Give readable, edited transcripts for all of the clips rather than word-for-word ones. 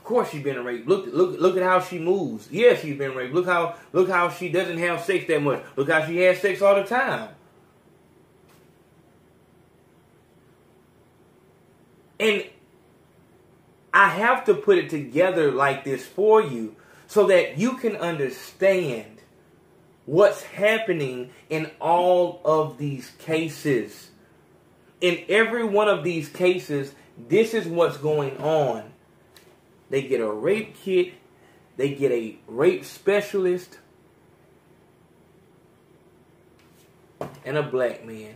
course she's been raped. Look at how she moves. Yeah, she's been raped. Look how she doesn't have sex that much. Look how she has sex all the time. And I have to put it together like this for you so that you can understand what's happening in all of these cases. In every one of these cases, this is what's going on. They get a rape kit. They get a rape specialist. And a black man.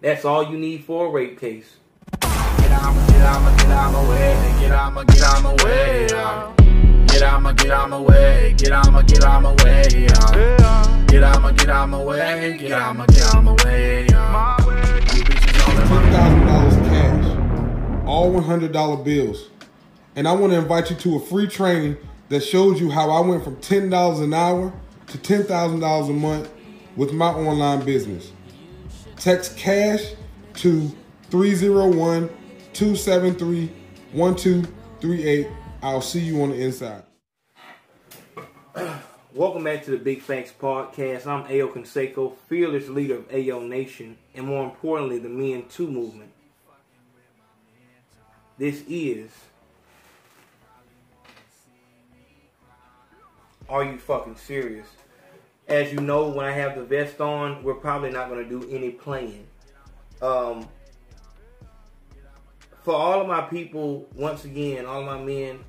That's all you need for a rape case. Get out my way. Get out my way. Get out my way. Get out my way. Get out my way. Get out my way. $10,000 cash. All $100 bills. And I want to invite you to a free training that shows you how I went from $10 an hour to $10,000 a month with my online business. Text cash to 301-273-1238. I'll see you on the inside. Welcome back to the Big Facts Podcast. I'm Ayo Canseco, fearless leader of Ayo Nation, and more importantly, the Me Too movement. This is Are You Fucking Serious? As you know, when I have the vest on, we're probably not going to do any playing. For all of my people, once again, all of my men,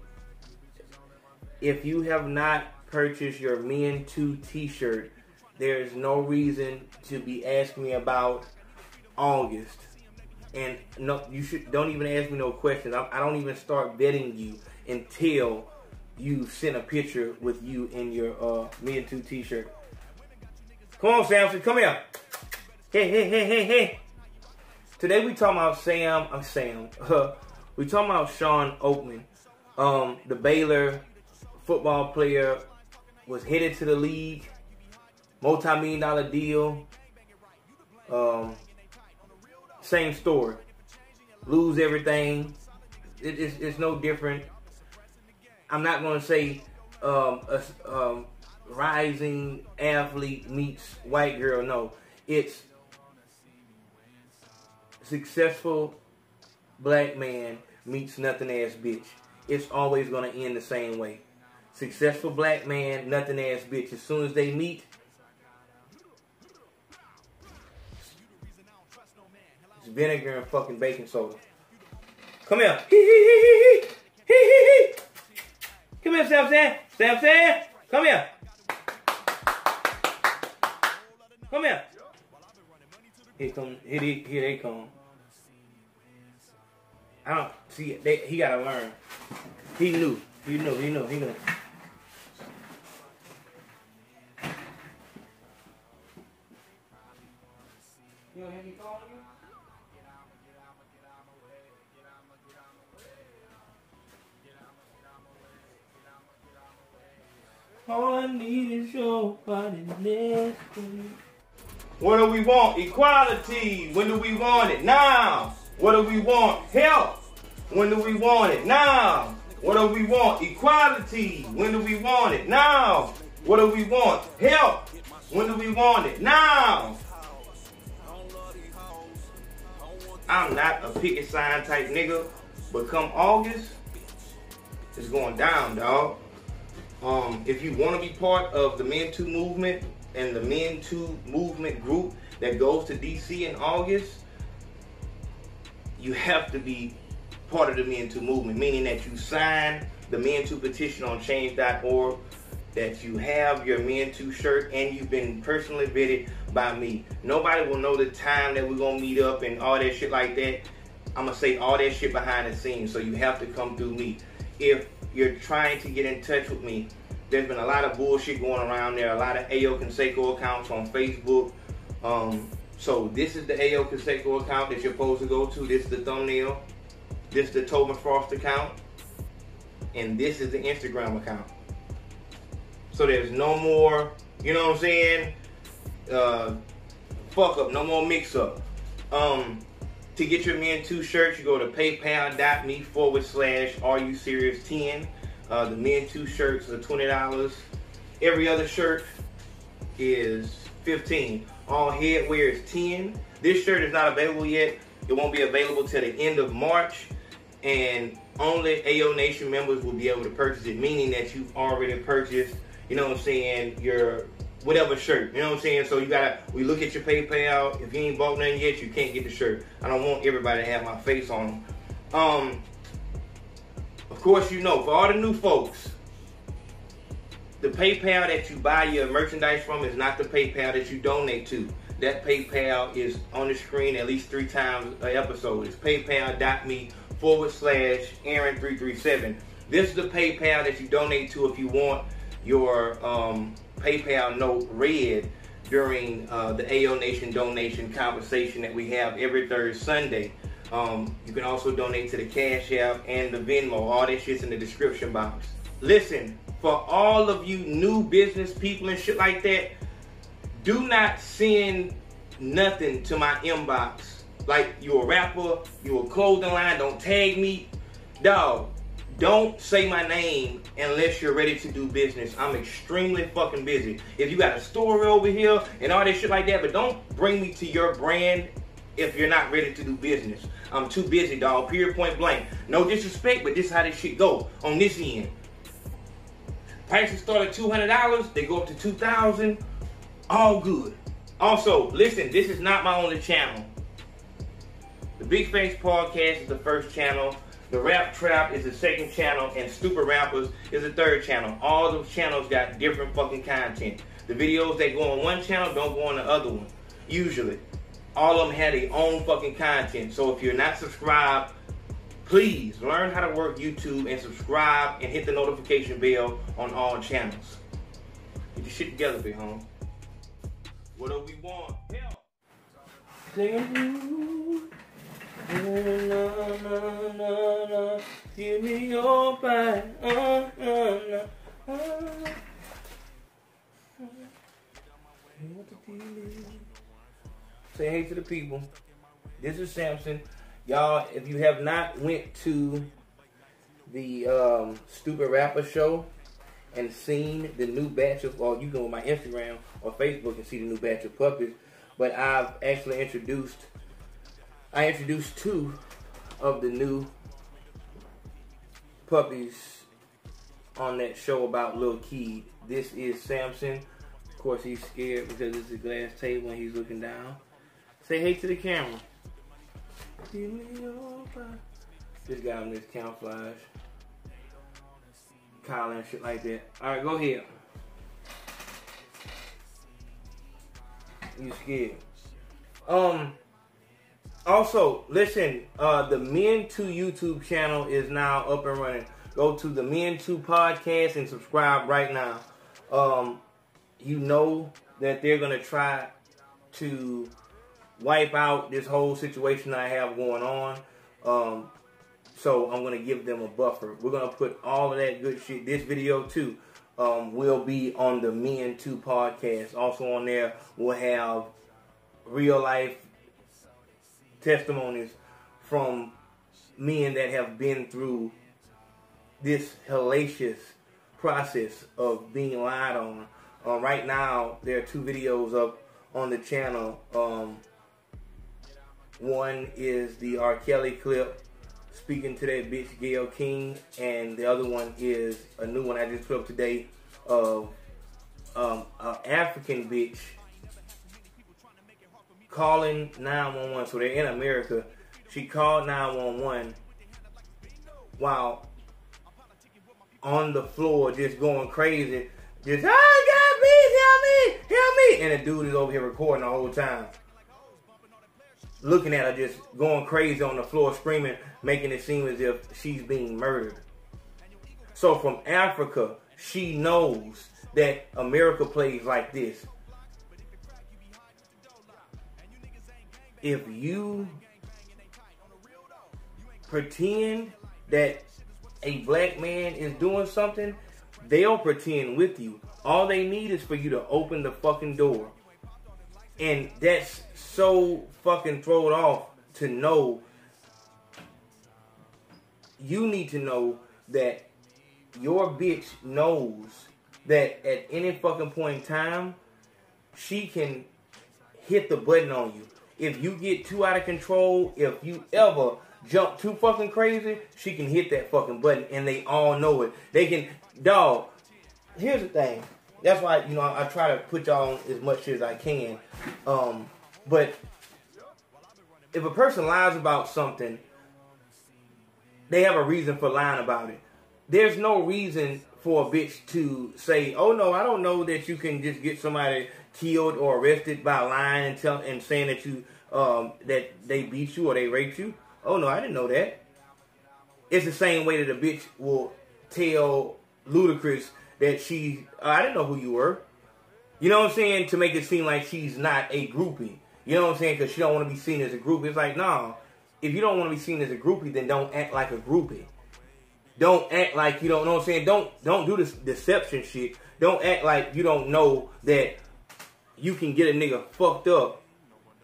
if you have not purchased your Men Too t-shirt, there is no reason to be asking me about August. And no, don't even ask me no questions. I don't even start vetting you until you send a picture with you in your Men Too t-shirt. Come on, Samson, come here. Hey. Today we talking about we talking about Shawn Oakman, the Baylor football player, was headed to the league, multi-million-dollar deal. Same story. Lose everything. It's no different. I'm not going to say rising athlete meets white girl. No, it's successful black man meets nothing ass bitch. It's always going to end the same way. Successful black man, nothing ass bitch. As soon as they meet, it's vinegar and fucking baking soda. Come here. Come here, Samson. Come here. Come here. Here they come. I don't see. He gotta learn. He knew. He knew. You don't have me calling you? All I need is your body next to me. What do we want? Equality. When do we want it? Now. What do we want? Help. When do we want it? Now. What do we want? Equality. When do we want it? Now. What do we want? Help. When do we want it? Now. I'm not a picket sign type nigga, but come August, it's going down, dog. If you want to be part of the Men Too movement and the Men Too movement group that goes to DC in August, you have to be part of the Men Too movement, meaning that you sign the Men Too petition on change.org, that you have your Men Too shirt, and you've been personally vetted by me. Nobody will know the time that we're going to meet up and all that shit like that. I'm going to say all that shit behind the scenes, so you have to come through me. If you're trying to get in touch with me, there's been a lot of bullshit going around there, a lot of Ayo Canseco accounts on Facebook. So this is the Ayo Canseco account that you're supposed to go to. This is the thumbnail. This is the Tobin Frost account. And this is the Instagram account. So there's no more, you know what I'm saying, fuck up, no more mix up. To get your Men 2 shirts, you go to paypal.me/RUSerious10. The Men 2 shirts are $20. Every other shirt is $15. All headwear is $10. This shirt is not available yet. It won't be available till the end of March, and only AO Nation members will be able to purchase it, meaning that you've already purchased, you know what I'm saying, your whatever shirt, you know what I'm saying? So we look at your PayPal. If you ain't bought nothing yet, you can't get the shirt. I don't want everybody to have my face on them. Of course, you know, for all the new folks, the PayPal that you buy your merchandise from is not the PayPal that you donate to. That PayPal is on the screen at least 3 times an episode. It's paypal.me/Aaron337. This is the PayPal that you donate to if you want your PayPal note read during the AO Nation donation conversation that we have every third Sunday. You can also donate to the Cash App and the Venmo. All that shit's in the description box. Listen, for all of you new business people and shit like that, do not send nothing to my inbox. Like, you a rapper, you a clothing line, don't tag me. Dog, don't say my name unless you're ready to do business. I'm extremely fucking busy. If you got a story over here and all this shit like that, but don't bring me to your brand if you're not ready to do business. I'm too busy, dog. Period, point blank. No disrespect, but this is how this shit go on this end. Prices start at $200, they go up to $2,000. All good. Also, listen, this is not my only channel. The Big Face Podcast is the first channel. The Rap Trap is the second channel. And Stupid Rappers is the third channel. All those channels got different fucking content. The videos that go on one channel don't go on the other one. Usually. All of them have their own fucking content. So if you're not subscribed, please learn how to work YouTube and subscribe and hit the notification bell on all channels. Get your shit together, big home. What do we want? Help. Singing, give me your back. Say hey to the people. This is Samson. Y'all, if you have not went to the Stupid Rapper show and seen the new batch of, or you go on my Instagram or Facebook and see the new batch of puppies, but I've actually introduced 2 of the new puppies on that show about Lil Keed. This is Samson. Of course, he's scared because it's a glass table and he's looking down. Say hey to the camera. Just got him this camouflage collar and shit like that. Alright, go ahead. You scared. Also, listen, the Men 2 YouTube channel is now up and running. Go to the Men 2 podcast and subscribe right now. You know that they're gonna try to wipe out this whole situation I have going on. So I'm going to give them a buffer. We're going to put all of that good shit. This video too will be on the Men 2 podcast. Also on there we'll have real life testimonies from men that have been through this hellacious process of being lied on. Right now there are 2 videos up on the channel. One is the R. Kelly clip speaking to that bitch Gayle King, and the other one is a new one I just put up today of an African bitch calling 911. So they're in America. She called 911 while on the floor just going crazy. Just, oh God, please help me, help me. And the dude is over here recording the whole time. Looking at her just going crazy on the floor screaming, making it seem as if she's being murdered. So from Africa, she knows that America plays like this. If you pretend that a black man is doing something, they'll pretend with you. All they need is for you to open the fucking door. And that's so fucking thrown off to know, that your bitch knows that at any fucking point in time, she can hit the button on you. If you get too out of control, if you ever jump too fucking crazy, she can hit that fucking button, and they all know it. They can, dog. Here's the thing. That's why, I try to put y'all on as much shit as I can. But if a person lies about something, they have a reason for lying about it. There's no reason for a bitch to say, oh no, I don't know that you can just get somebody killed or arrested by lying and saying that you that they beat you or they raped you. Oh no, I didn't know that. It's the same way that a bitch will tell Ludacris that I didn't know who you were. You know what I'm saying? To make it seem like she's not a groupie. You know what I'm saying? Because she don't want to be seen as a groupie. It's like, no. If you don't want to be seen as a groupie, then don't act like a groupie. Don't act like you don't know what I'm saying. Don't do this deception shit. Don't act like you don't know that you can get a nigga fucked up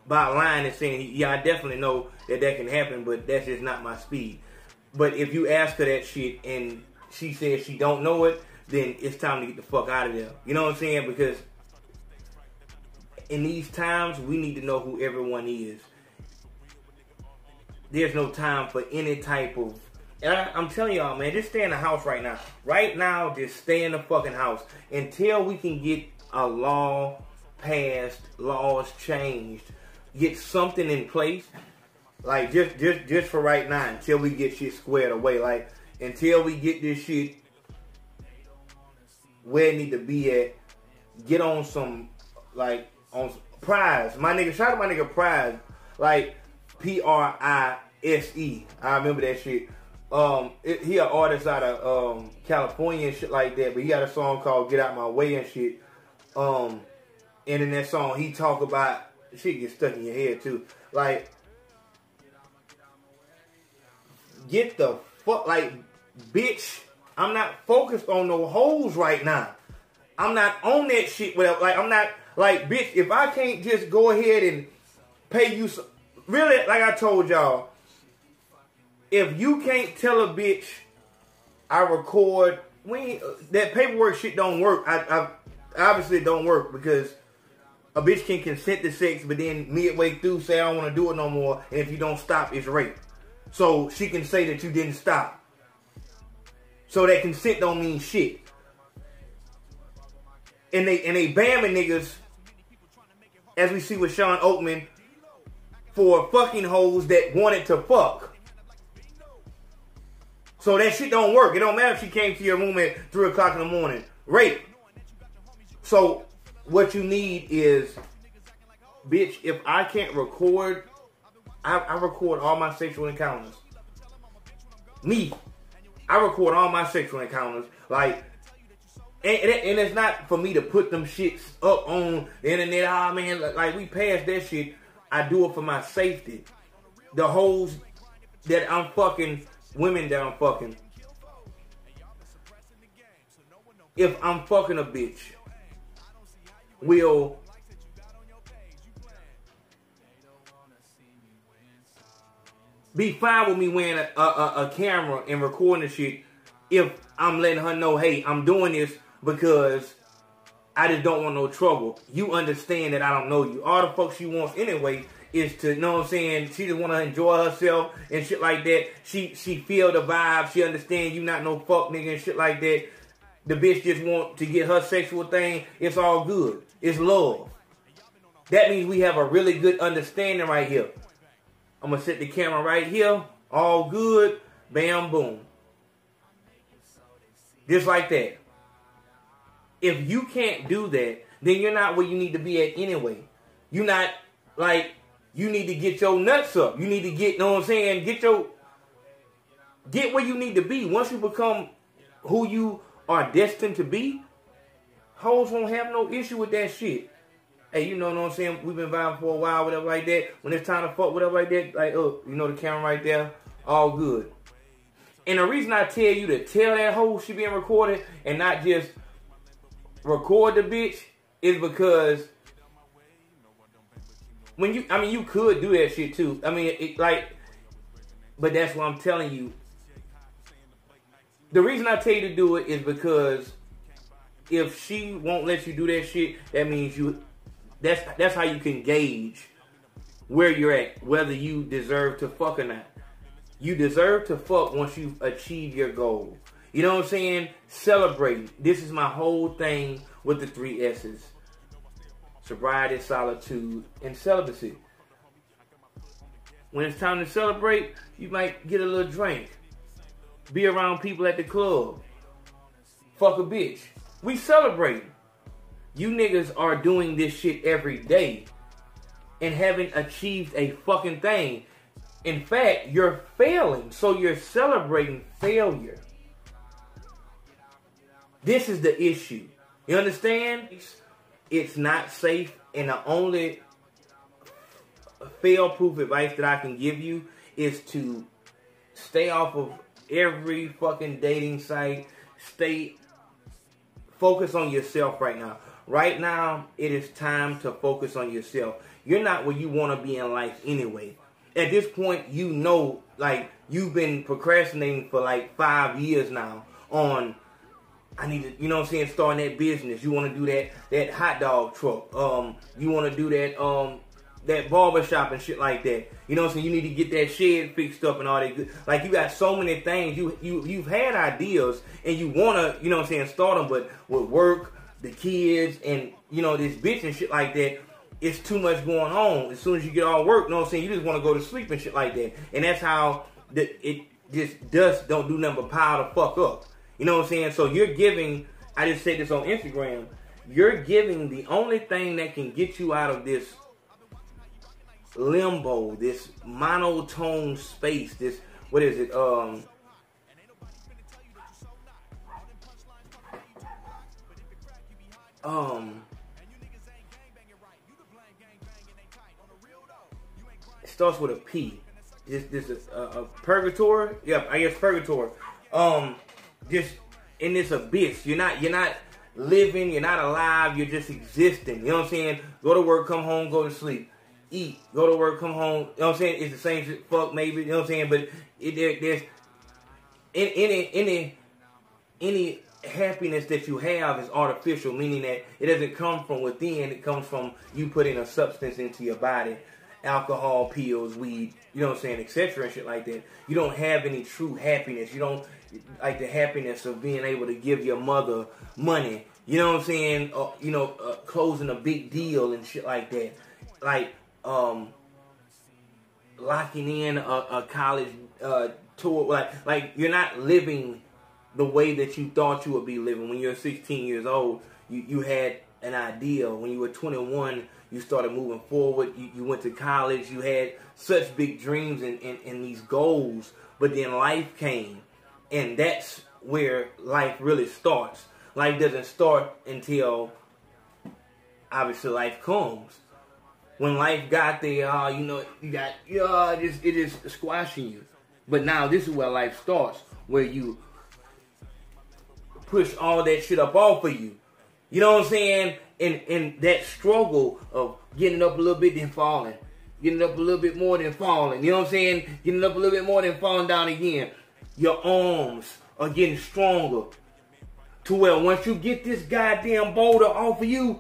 by lying and saying, yeah, I definitely know that can happen, but that's just not my speed. But if you ask her that shit and she says she don't know it, then it's time to get the fuck out of there. You know what I'm saying? Because in these times, we need to know who everyone is. There's no time for any type of... And I'm telling y'all, man, just stay in the house right now. Right now, just stay in the fucking house until we can get a law passed, laws changed, get something in place. Like, just for right now, until we get shit squared away. Like, until we get this shit where it need to be at, get on some, like, on Prize. My nigga, shout out to my nigga Prize. Like, Prise. I remember that shit. He an artist out of California and shit like that, but he got a song called Get Out My Way and shit. And in that song, he talk about, shit gets stuck in your head too. Like, get the fuck, like, bitch, I'm not focused on no hoes right now. I'm not on that shit. Like, I'm not, like, bitch, if I can't just go ahead and pay you some, really, like I told y'all, if you can't tell a bitch I record, that paperwork shit don't work. I obviously it don't work because a bitch can consent to sex, but then midway through say I don't want to do it no more, and if you don't stop, it's rape. So she can say that you didn't stop. So that consent don't mean shit. And they bamming niggas, as we see with Shawn Oakman, for fucking hoes that wanted to fuck. So that shit don't work. It don't matter if she came to your room at 3 o'clock in the morning. Rape. So what you need is, bitch, if I can't record, I record all my sexual encounters. Me. I record all my sexual encounters. Like, and it's not for me to put them shits up on the internet. Ah, man, like, we passed that shit. I do it for my safety. The hoes that I'm fucking, women that I'm fucking. If I'm fucking a bitch, will be fine with me wearing a camera and recording the shit if I'm letting her know, hey, I'm doing this because I just don't want no trouble. You understand that I don't know you. All the fuck she wants anyway is to, you know what I'm saying, she just want to enjoy herself and shit like that. She feel the vibe. She understand you not no fuck nigga and shit like that. The bitch just want to get her sexual thing. It's all good. It's love. That means we have a really good understanding right here. I'm going to set the camera right here. All good. Bam, boom. Just like that. If you can't do that, then you're not where you need to be at anyway. You're not, like, you need to get your nuts up. You need to get, you know what I'm saying, get where you need to be. Once you become who you are destined to be, hoes won't have no issue with that shit. Hey, you know what I'm saying, we've been vibing for a while, whatever like that. When it's time to fuck, whatever like that, like, oh, you know the camera right there, all good. And the reason I tell you to tell that hoe she being recorded and not just record the bitch is because when you, I mean, you could do that shit too. I mean, but that's what I'm telling you. The reason I tell you to do it is because if she won't let you do that shit, that means that's how you can gauge where you're at, whether you deserve to fuck or not. You deserve to fuck once you've achieved your goal. You know what I'm saying? Celebrate. This is my whole thing with the 3 S's. Sobriety, solitude, and celibacy. When it's time to celebrate, you might get a little drink. Be around people at the club. Fuck a bitch. We celebrate. You niggas are doing this shit every day and haven't achieved a fucking thing. In fact, you're failing, so you're celebrating failure. This is the issue. You understand? It's not safe, and the only fail-proof advice that I can give you is to stay off of every fucking dating site. Focus on yourself right now. Right now, it is time to focus on yourself. You're not where you want to be in life anyway. At this point, you know, like, you've been procrastinating for like 5 years now on, I need to, you know what I'm saying, starting that business. You want to do that hot dog truck. You want to do that barber shop and shit like that. You know what I'm saying? You need to get that shed fixed up and all that good. Like, you got so many things. You've had ideas and you want to, you know what I'm saying, start them, but with work, the kids, and, you know, this bitch and shit like that, it's too much going on. As soon as you get all work, you know what I'm saying, you just want to go to sleep and shit like that. And that's how it just don't do nothing but pile the fuck up. You know what I'm saying? So you're giving, I just said this on Instagram, you're giving the only thing that can get you out of this limbo, this monotone space, this, what is it, it starts with a P. This is a purgatory. Yep, I guess purgatory. Just in this abyss. You're not living. You're not alive. You're just existing. You know what I'm saying? Go to work, come home, go to sleep, eat, go to work, come home. You know what I'm saying? It's the same shit. Fuck, maybe. You know what I'm saying? But there's any happiness that you have is artificial, meaning that it doesn't come from within. It comes from you putting a substance into your body. Alcohol, pills, weed, you know what I'm saying, etc. and shit like that. You don't have any true happiness. You don't like the happiness of being able to give your mother money. You know what I'm saying? Closing a big deal and shit like that. Like locking in a college tour. Like you're not living the way that you thought you would be living. When you're 16 years old, you had an idea. When you were 21, you started moving forward. You went to college. You had such big dreams and these goals. But then life came. And that's where life really starts. Life doesn't start until, obviously, life comes. When life got there, it is squashing you. But now this is where life starts. Where you push all that shit up off of you. You know what I'm saying? And that struggle of getting up a little bit then falling. Getting up a little bit more than falling. You know what I'm saying? Getting up a little bit more than falling down again. Your arms are getting stronger. To where once you get this goddamn boulder off of you,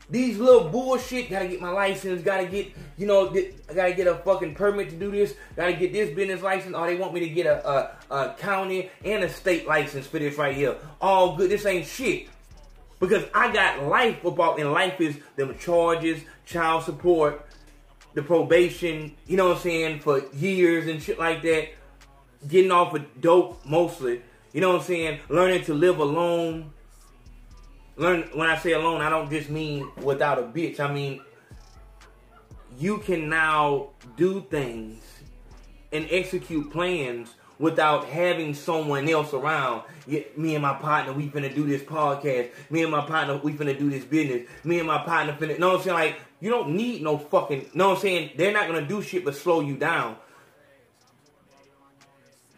these little bullshit, gotta get my license, gotta get, I gotta get a fucking permit to do this, gotta get this business license, or they want me to get a county and a state license for this right here. All good, this ain't shit. Because I got life about, and life is them charges, child support, the probation, you know what I'm saying, for years and shit like that. Getting off of dope mostly, you know what I'm saying, learning to live alone. When I say alone, I don't just mean without a bitch. I mean, you can now do things and execute plans without having someone else around. Me and my partner, we finna do this podcast. Me and my partner, we finna do this business. Me and my partner finna, you know what I'm saying? Like, you don't need no fucking, you know what I'm saying? They're not gonna do shit but slow you down.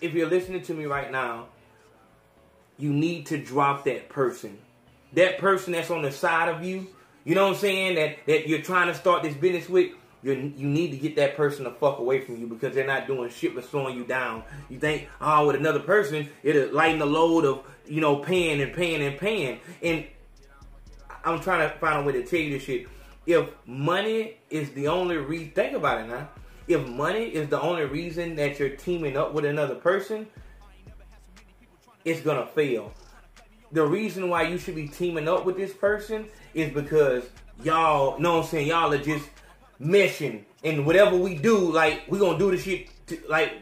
If you're listening to me right now, you need to drop that person. That person that's on the side of you, you know what I'm saying, that you're trying to start this business with, you need to get that person the fuck away from you because they're not doing shit but slowing you down. You think, oh, with another person, it'll lighten the load of, you know, paying. And I'm trying to find a way to tell you this shit. If money is the only reason, think about it now. If money is the only reason that you're teaming up with another person, it's gonna fail. The reason why you should be teaming up with this person is because y'all, know what I'm saying, y'all are just meshing, and whatever we do, like, we gonna do the shit like,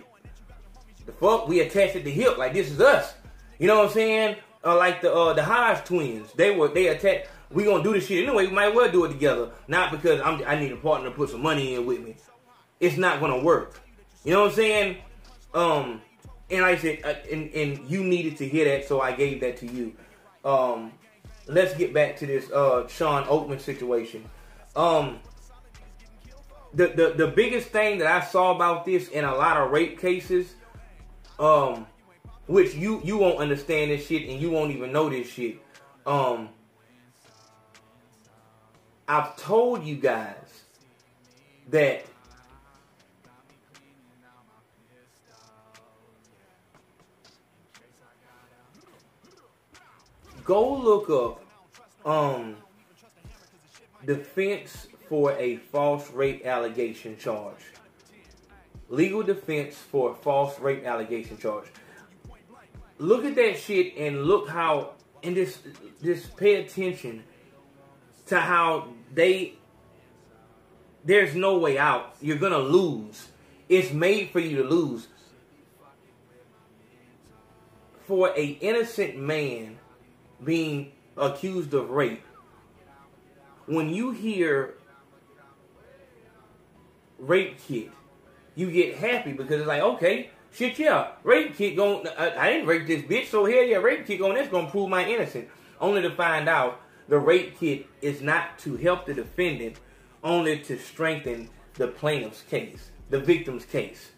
the fuck, we attached at the hip, like this is us. You know what I'm saying? Like the Hodge twins, they attached. We gonna do this shit anyway. We might well do it together, not because I need a partner to put some money in with me. It's not gonna work. You know what I'm saying? And like I said, and you needed to hear that, so I gave that to you. Let's get back to this Shawn Oakman situation. The biggest thing that I saw about this in a lot of rape cases, which you won't understand this shit and you won't even know this shit. I've told you guys that go look up defense for a false rape allegation charge. Legal defense for a false rape allegation charge. Look at that shit and look how, and just pay attention to how there's no way out. You're gonna lose. It's made for you to lose. For an innocent man being accused of rape, when you hear rape kit, you get happy because it's like, okay, shit, yeah, rape kit I didn't rape this bitch, so hell yeah, rape kit that's gonna prove my innocence. Only to find out the rape kit is not to help the defendant, only to strengthen the plaintiff's case, the victim's case,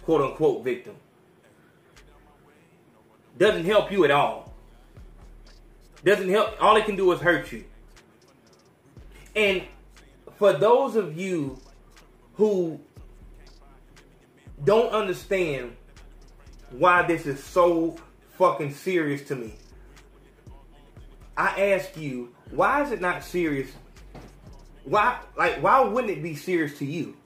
quote unquote victim. Doesn't help you at all. Doesn't help. All it can do is hurt you. And for those of you who don't understand why this is so fucking serious to me, I ask you, why is it not serious? Why wouldn't it be serious to you?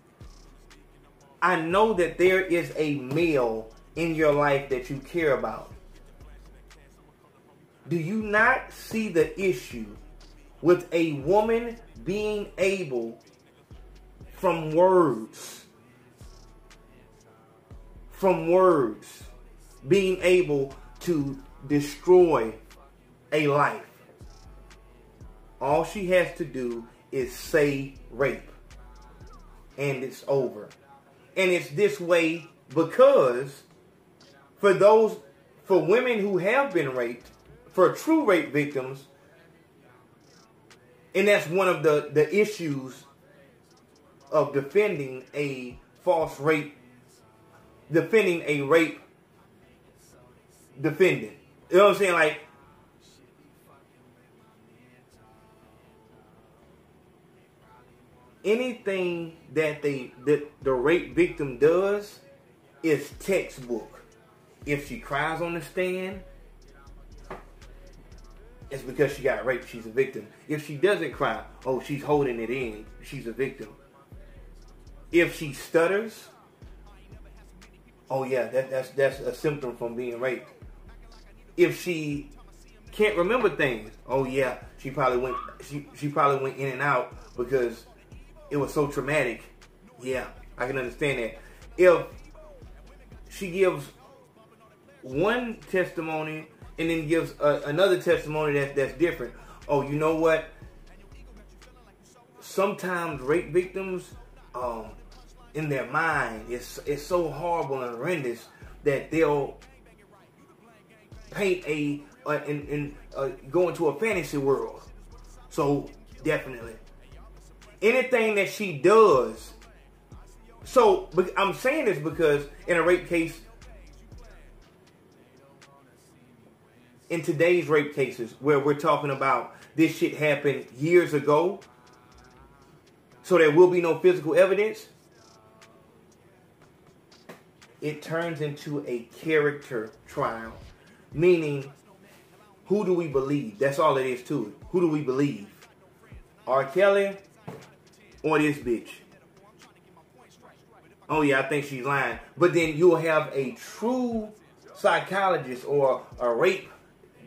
I know that there is a male in your life that you care about. Do you not see the issue with a woman being able, from words, being able to destroy a life? All she has to do is say rape, and it's over. And it's this way because for women who have been raped, for true rape victims, and that's one of the issues of defending a false rape, defending a rape defendant. You know what I'm saying? Like, anything that the rape victim does is textbook. If she cries on the stand, it's because she got raped, she's a victim. If she doesn't cry, oh, she's holding it in, she's a victim. If she stutters, oh yeah, that's a symptom from being raped. If she can't remember things, oh yeah, she probably went in and out because it was so traumatic. Yeah, I can understand that. If she gives one testimony and then gives another testimony that's different. Oh, you know what? Sometimes rape victims, in their mind, it's so horrible and horrendous that they'll paint go into a fantasy world. So definitely, anything that she does. So I'm saying this because in a rape case, in today's rape cases where we're talking about this shit happened years ago, so there will be no physical evidence, it turns into a character trial. Meaning, who do we believe? That's all it is to it. Who do we believe? R. Kelly or this bitch? Oh yeah, I think she's lying. But then you'll have a true psychologist or a rape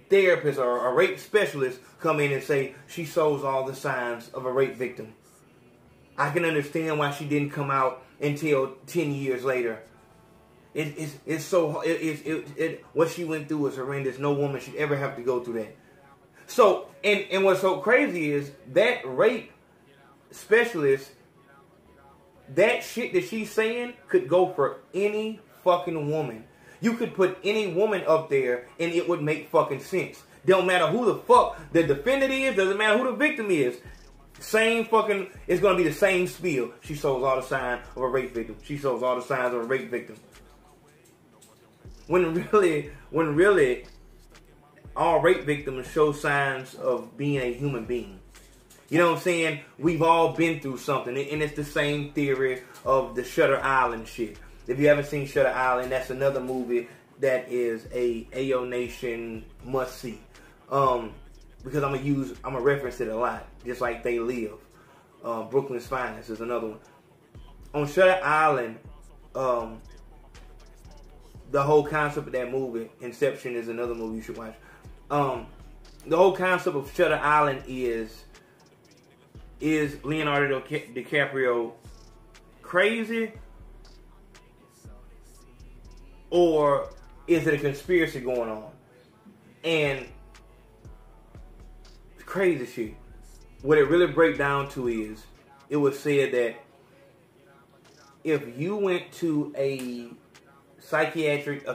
therapist or a rape specialist come in and say she shows all the signs of a rape victim. I can understand why she didn't come out until 10 years later. What she went through was horrendous. No woman should ever have to go through that. So, and what's so crazy is that rape specialist, that shit that she's saying could go for any fucking woman. You could put any woman up there and it would make fucking sense. Don't matter who the fuck the defendant is, doesn't matter who the victim is. Same fucking, it's going to be the same spiel. She shows all the signs of a rape victim. She shows all the signs of a rape victim. When really, all rape victims show signs of being a human being. You know what I'm saying? We've all been through something. And it's the same theory of the Shutter Island shit. If you haven't seen Shutter Island, that's another movie that is a AO Nation must-see. Because I'm going to reference it a lot. Just like They Live. Brooklyn's Finest is another one. On Shutter Island, the whole concept of that movie, Inception, is another movie you should watch. The whole concept of Shutter Island is Leonardo DiCaprio crazy, or is it a conspiracy going on? And crazy shit. What it really breaks down to is, it was said that if you went to a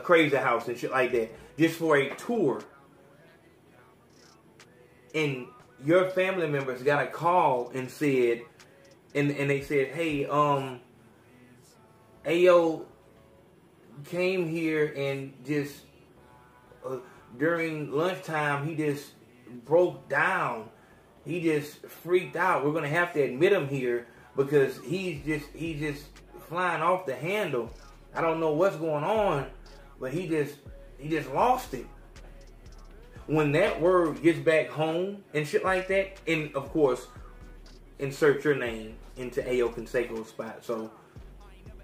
crazy house and shit like that, just for a tour, and your family members got a call and said, and they said, hey, Ayo came here and just, during lunchtime, he just broke down. He just freaked out. We're going to have to admit him here because he's just flying off the handle. I don't know what's going on, but he just lost it. When that word gets back home and shit like that, and of course, insert your name into Ayo Canseco's spot. So,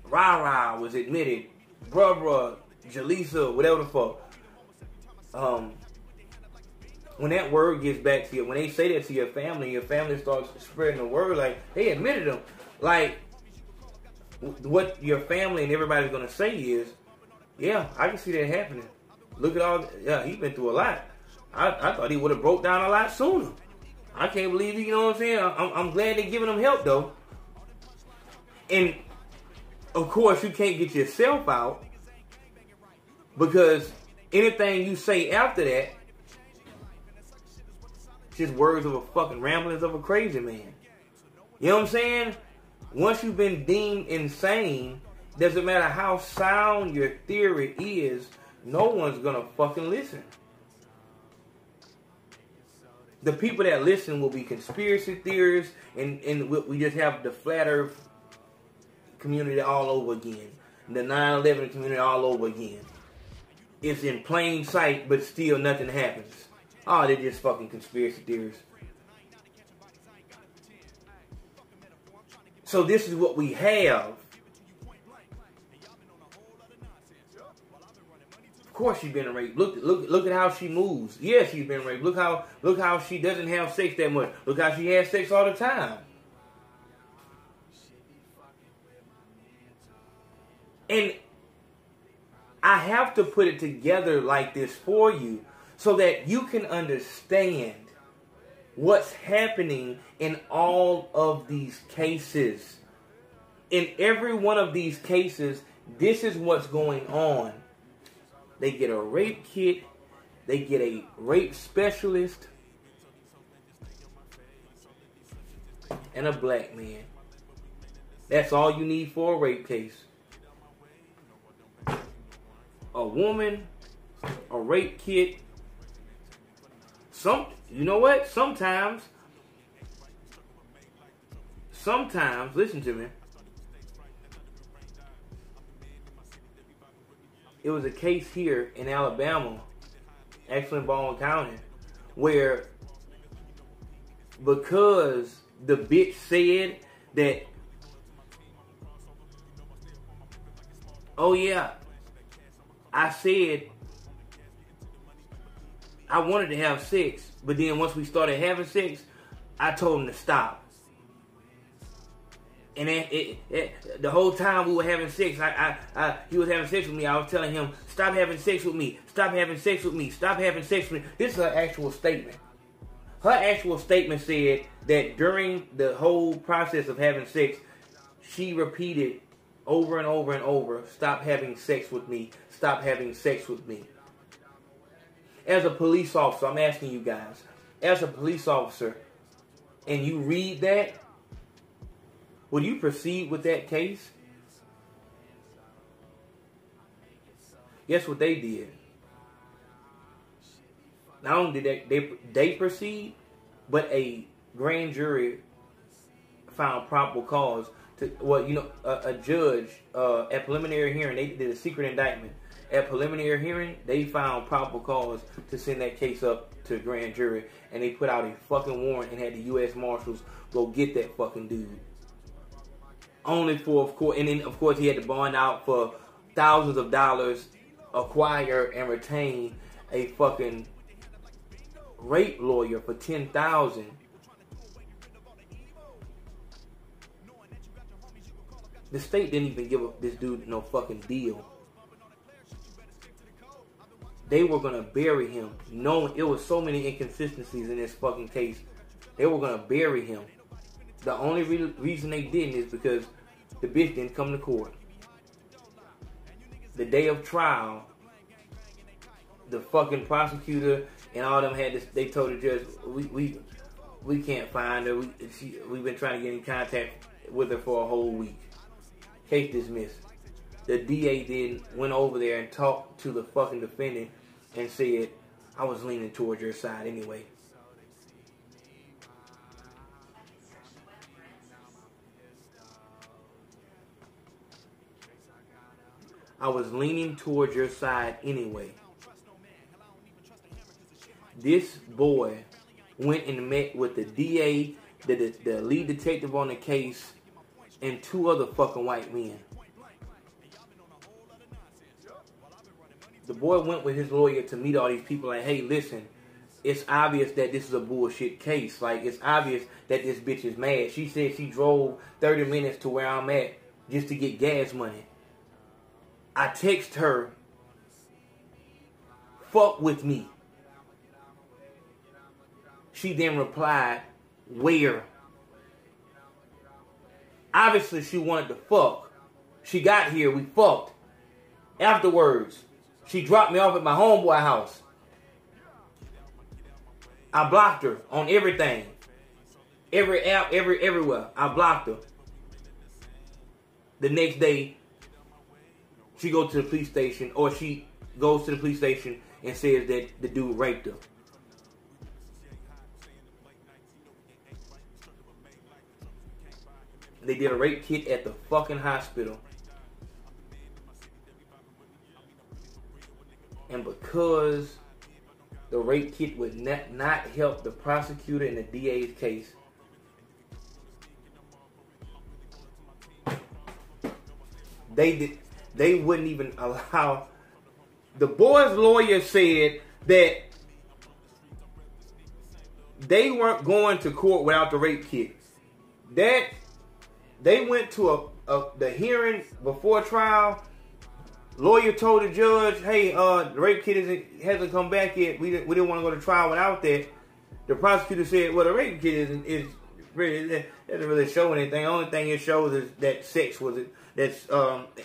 Rara was admitted, bruh, Jaleesa, whatever the fuck. When that word gets back to you, when they say that to your family starts spreading the word like, they admitted him. Like, what your family and everybody's gonna say is, yeah, I can see that happening. Look at all, yeah, he's been through a lot. I thought he would have broke down a lot sooner. I can't believe it, you know what I'm saying? I'm glad they're giving him help though. And of course you can't get yourself out, because anything you say after that, just words of a fucking ramblings of a crazy man. You know what I'm saying? Once you've been deemed insane, doesn't matter how sound your theory is, no one's gonna fucking listen. The people that listen will be conspiracy theorists, and we just have the flat earth community all over again. The 9/11 community all over again. It's in plain sight, but still nothing happens. Oh, they're just fucking conspiracy theorists. So this is what we have. Of course she's been raped. Look at how she moves. Yeah, she's been raped. Look how she doesn't have sex that much. Look how she has sex all the time. And I have to put it together like this for you so that you can understand what's happening in all of these cases. In every one of these cases, this is what's going on. They get a rape kit. They get a rape specialist. And a black man. That's all you need for a rape case. A woman, a rape kit, You know what? Sometimes, listen to me. It was a case here in Alabama, actually in Baldwin County, where because the bitch said that, oh yeah, I said I wanted to have sex, but then once we started having sex, I told him to stop. And the whole time we were having sex, he was having sex with me. I was telling him, stop having sex with me. Stop having sex with me. Stop having sex with me. This is her actual statement. Her actual statement said that during the whole process of having sex, she repeated over and over and over, stop having sex with me. Stop having sex with me. As a police officer, I'm asking you guys, as a police officer, and you read that, would you proceed with that case? Guess what they did? Not only did they proceed, but a grand jury found probable cause to, well, you know, a judge at preliminary hearing, they did a secret indictment. At preliminary hearing, they found probable cause to send that case up to the grand jury, and they put out a fucking warrant and had the U.S. Marshals go get that fucking dude. Only for, of course, and then of course he had to bond out for thousands of dollars, acquire and retain a fucking rape lawyer for $10,000. The state didn't even give this dude no fucking deal. They were gonna bury him, knowing it was so many inconsistencies in this fucking case. They were gonna bury him. The only reason they didn't is because the bitch didn't come to court. The day of trial, the fucking prosecutor and all them had this. They told the judge, we can't find her. We've been trying to get in contact with her for a whole week. Case dismissed. The DA then went over there and talked to the fucking defendant and said, I was leaning towards your side anyway. I was leaning towards your side anyway. This boy went and met with the DA, the lead detective on the case, and two other fucking white men. The boy went with his lawyer to meet all these people like, hey, listen, it's obvious that this is a bullshit case. Like, it's obvious that this bitch is mad. She said she drove 30 minutes to where I'm at just to get gas money. I text her, fuck with me. She then replied, where? Obviously, she wanted to fuck. She got here, we fucked. Afterwards, she dropped me off at my homeboy house. I blocked her on everything. Every app, everywhere. I blocked her. The next day, she goes to the police station, or she goes to the police station and says that the dude raped her. They did a rape kit at the fucking hospital. And because the rape kit would not help the prosecutor in the DA's case, they wouldn't even allow. The boy's lawyer said that they weren't going to court without the rape kit. That they went to the hearing before trial. Lawyer told the judge, hey, the rape kit hasn't come back yet. We didn't want to go to trial without that. The prosecutor said, well, the rape kit is really, doesn't really show anything. The only thing it shows is that sex was it, that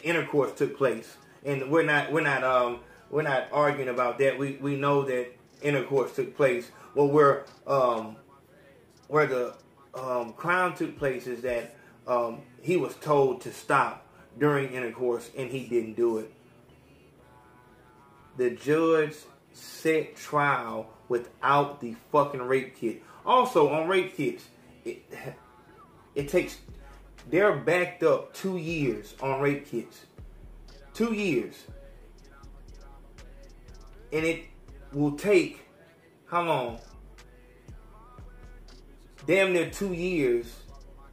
intercourse took place. And we're not arguing about that. We know that intercourse took place. Well, where the crime took place is that he was told to stop during intercourse and he didn't do it. The judge set trial without the fucking rape kit. Also, on rape kits, it takes, they're backed up 2 years on rape kits. 2 years. And it will take, how long? Damn near 2 years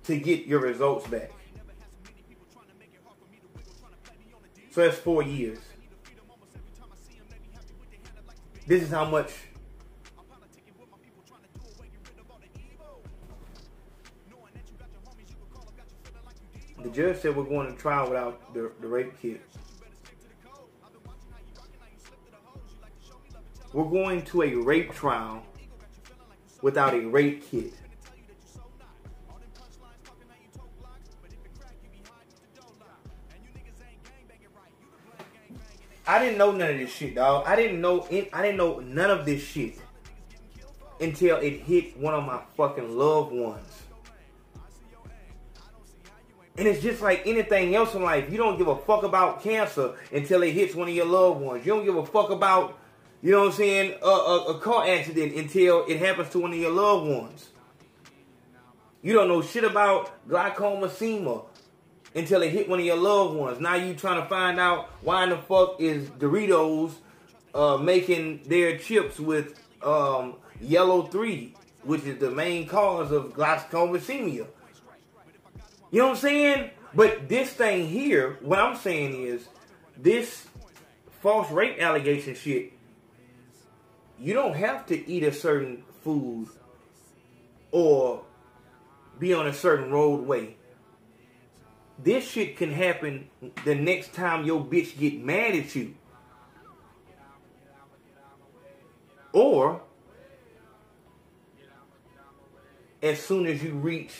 to get your results back. So that's 4 years. This is how much the judge said we're going to trial without the rape kit. We're going to a rape trial without a rape kit. I didn't know none of this shit, dog. I didn't know none of this shit until it hit one of my fucking loved ones. And it's just like anything else in life. You don't give a fuck about cancer until it hits one of your loved ones. You don't give a fuck about, you know what I'm saying, a car accident until it happens to one of your loved ones. You don't know shit about glaucoma until it hit one of your loved ones. Now you trying to find out why in the fuck is Doritos making their chips with yellow 3, which is the main cause of glaucoma. You know what I'm saying? But this thing here, what I'm saying is, this false rape allegation shit, you don't have to eat a certain food or be on a certain roadway. This shit can happen the next time your bitch get mad at you. Or as soon as you reach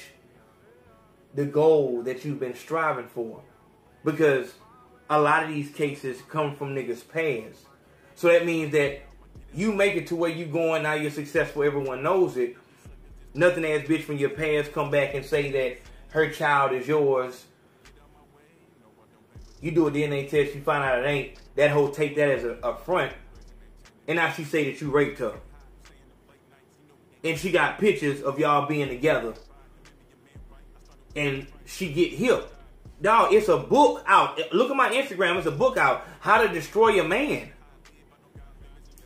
the goal that you've been striving for. Because a lot of these cases come from niggas' past. So that means that you make it to where you going, now you're successful, everyone knows it. Nothing ass bitch from your past come back and say that her child is yours. You do a DNA test, you find out it ain't. That hoe take that as a front. And now she say that you raped her. And she got pictures of y'all being together. And she get hip. Dog, it's a book out. Look at my Instagram. It's a book out. How to Destroy a Man.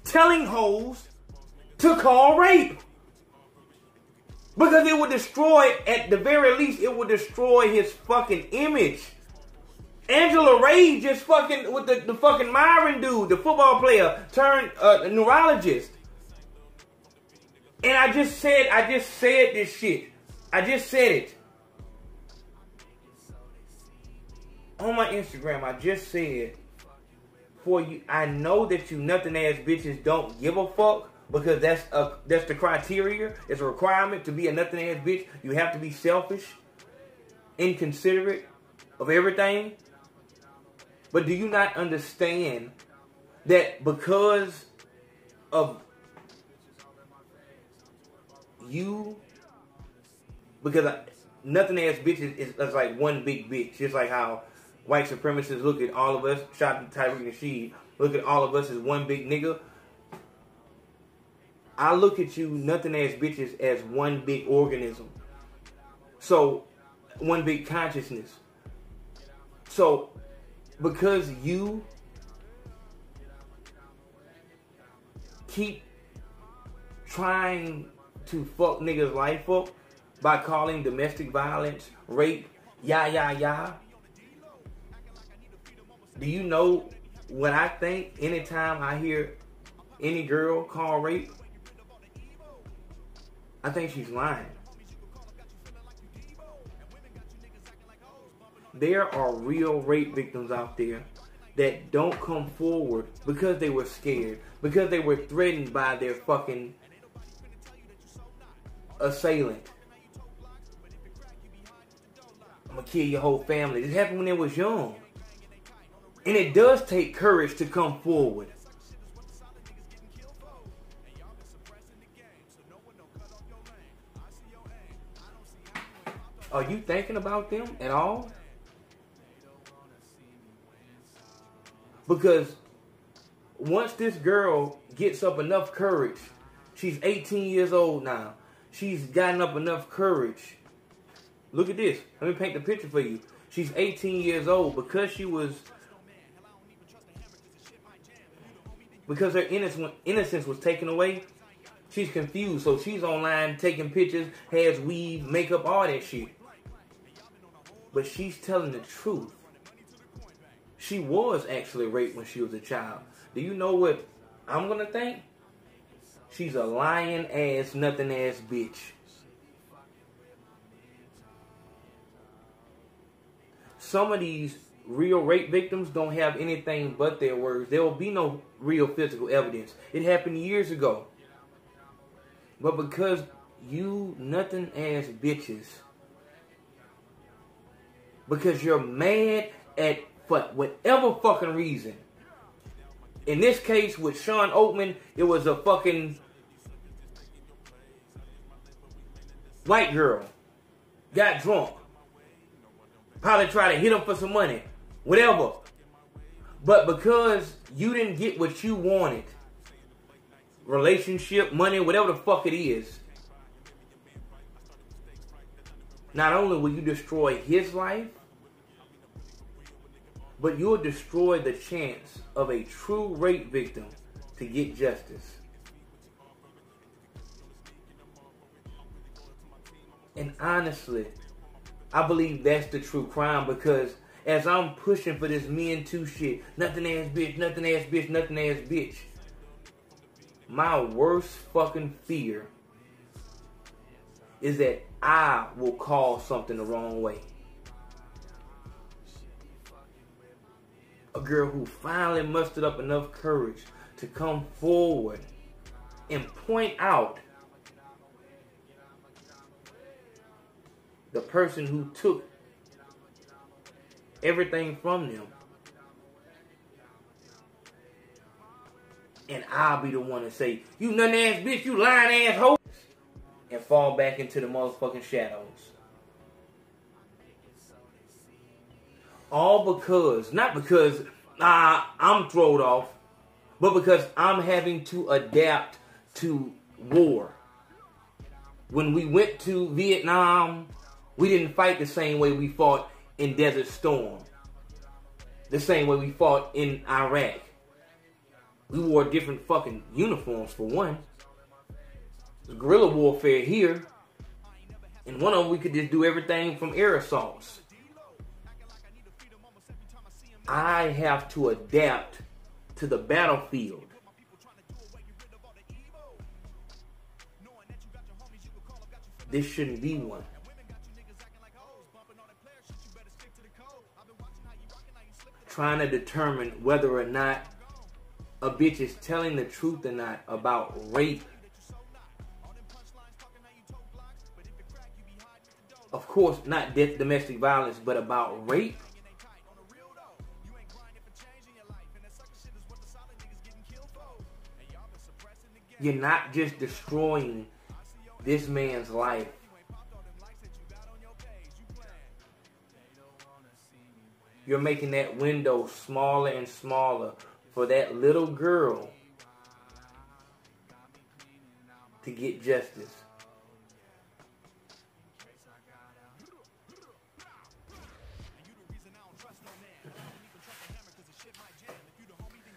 Telling hoes to call rape. Because it would destroy, at the very least, it would destroy his fucking image. Angela Ray just fucking with the fucking Myron dude, the football player turned neurologist. And I just said this shit. I just said it. On my Instagram, I just said, for you, I know that you nothing ass bitches don't give a fuck, because that's the criteria. It's a requirement to be a nothing ass bitch. You have to be selfish, inconsiderate of everything. But do you not understand that because of you, because nothing ass bitches is like one big bitch, just like how white supremacists look at all of us, shout out to Tyreek Nasheed, look at all of us as one big nigga. I look at you nothing ass bitches as one big organism. So, one big consciousness. So, because you keep trying to fuck niggas' life up by calling domestic violence, rape, ya. Do you know what I think anytime I hear any girl call rape? I think she's lying. There are real rape victims out there that don't come forward because they were scared, because they were threatened by their fucking assailant. I'm gonna kill your whole family. This happened when they was young. And it does take courage to come forward. Are you thinking about them at all? Because once this girl gets up enough courage. She's 18 years old now. She's gotten up enough courage. Look at this. Let me paint the picture for you. She's 18 years old because her innocence was taken away. She's confused, so she's online taking pictures, has weave, makeup, all that shit. But she's telling the truth. She was actually raped when she was a child. Do you know what I'm gonna think? She's a lying ass, nothing ass bitch. Some of these real rape victims don't have anything but their words. There will be no real physical evidence. It happened years ago. But because you nothing ass bitches, because you're mad at whatever fucking reason. In this case with Shawn Oakman, it was a fucking white girl. Got drunk. Probably tried to hit him for some money. Whatever. But because you didn't get what you wanted, relationship, money, whatever the fuck it is, not only will you destroy his life, but you'll destroy the chance of a true rape victim to get justice. And honestly, I believe that's the true crime, because as I'm pushing for this Men Too shit, nothing ass bitch, nothing ass bitch, nothing ass bitch, my worst fucking fear is that I will call something the wrong way. A girl who finally mustered up enough courage to come forward and point out the person who took everything from them. And I'll be the one to say, you nothing ass bitch, you lying ass hoe, and fall back into the motherfucking shadows. All because, not because I'm thrown off, but because I'm having to adapt to war. When we went to Vietnam, we didn't fight the same way we fought in Desert Storm. The same way we fought in Iraq. We wore different fucking uniforms for one. There's guerrilla warfare here. And one of them we could just do everything from air assaults. I have to adapt to the battlefield. This shouldn't be one. Trying to determine whether or not a bitch is telling the truth or not about rape. Of course, not domestic violence, but about rape. You're not just destroying this man's life. You're making that window smaller and smaller for that little girl to get justice.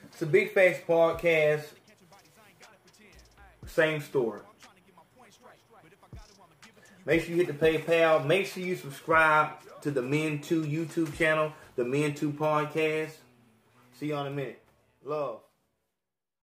It's a Big Facts podcast. Same story. Make sure you hit the PayPal. Make sure you subscribe to the Men Too YouTube channel, the Men Too podcast. See you in a minute. Love.